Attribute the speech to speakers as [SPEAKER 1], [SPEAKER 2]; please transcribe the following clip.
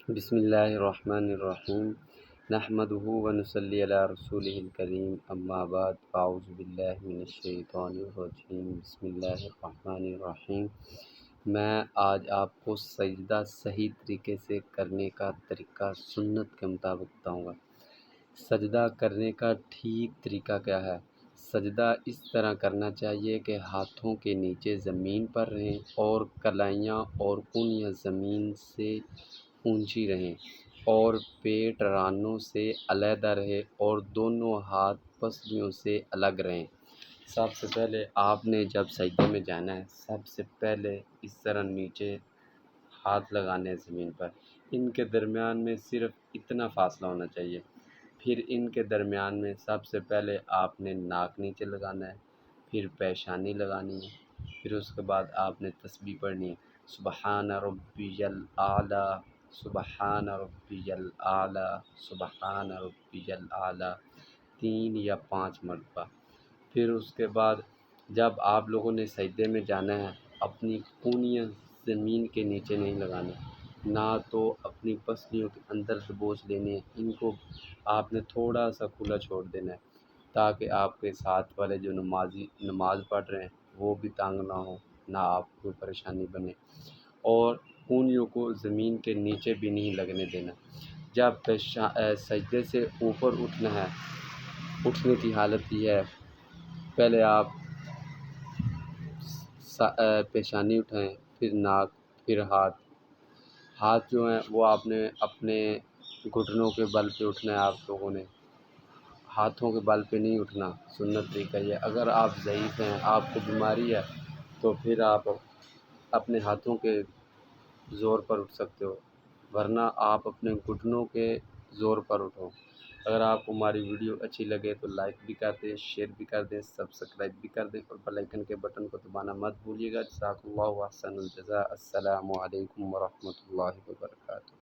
[SPEAKER 1] بسم اللہ الرحمن الرحیم نحمدہ ونصلی علی رسولہ الکریم اما بعد اعوذ باللہ من الشیطان الرجیم بسم اللہ الرحمن الرحیم۔ میں آج آپ کو سجدہ صحیح طریقے سے کرنے کا طریقہ سنت کے مطابق بتاؤں گا۔ سجدہ کرنے کا ٹھیک طریقہ کیا ہے؟ سجدہ اس طرح کرنا چاہیے کہ ہاتھوں کے نیچے زمین پر رہیں اور کلائیاں اور کونیاں زمین سے اونچی رہیں اور پیٹ رانوں سے علیحدہ رہے اور دونوں ہاتھ پسلیوں سے الگ رہیں۔ سب سے پہلے آپ نے جب سجدے میں جانا ہے، سب سے پہلے اس طرح نیچے ہاتھ لگانے ہیں زمین پر۔ ان کے درمیان میں صرف اتنا فاصلہ ہونا چاہیے۔ پھر ان کے درمیان میں سب سے پہلے آپ نے ناک نیچے لگانا ہے، پھر پیشانی لگانی ہے، پھر اس کے بعد آپ نے تسبیح پڑھنی ہے، سبحان ربی الاعلیٰ، سبحان ربی الاعلیٰ، سبحان ربی الاعلیٰ 3 یا 5 مرتبہ۔ پھر اس کے بعد جب آپ لوگوں نے سجدے میں جانا ہے، اپنی کونیاں زمین کے نیچے نہیں لگانا، نہ تو اپنی پسلیوں کے اندر دبوچ لینے، ان کو آپ نے تھوڑا سا کھلا چھوڑ دینا ہے تاکہ آپ کے ساتھ والے جو نماز پڑھ رہے ہیں وہ بھی تنگ نہ ہو، نہ آپ کو پریشانی بنے، اور کونیوں کو زمین کے نیچے بھی نہیں لگنے دینا۔ جب سجدے سے اوپر اٹھنا ہے، اٹھنے کی حالت یہ ہے، پہلے آپ پیشانی اٹھائیں، پھر ناک، پھر ہاتھ جو ہیں وہ آپ نے اپنے گھٹنوں کے بل پہ اٹھنا ہے۔ آپ لوگوں نے ہاتھوں کے بل پہ نہیں اٹھنا، سنت طریقہ یہ۔ اگر آپ ضعیف ہیں، آپ کو بیماری ہے، تو پھر آپ اپنے ہاتھوں کے زور پر اٹھ سکتے ہو، ورنہ آپ اپنے گھٹنوں کے زور پر اٹھو۔ اگر آپ کو ہماری ویڈیو اچھی لگے تو لائک بھی کر دیں، شیئر بھی کر دیں، سبسکرائب بھی کر دیں اور بیل آئیکن کے بٹن کو دبانا مت بھولیے گا۔ جزاک اللہ احسن الجزاء۔ السلام علیکم ورحمۃ اللہ وبرکاتہ۔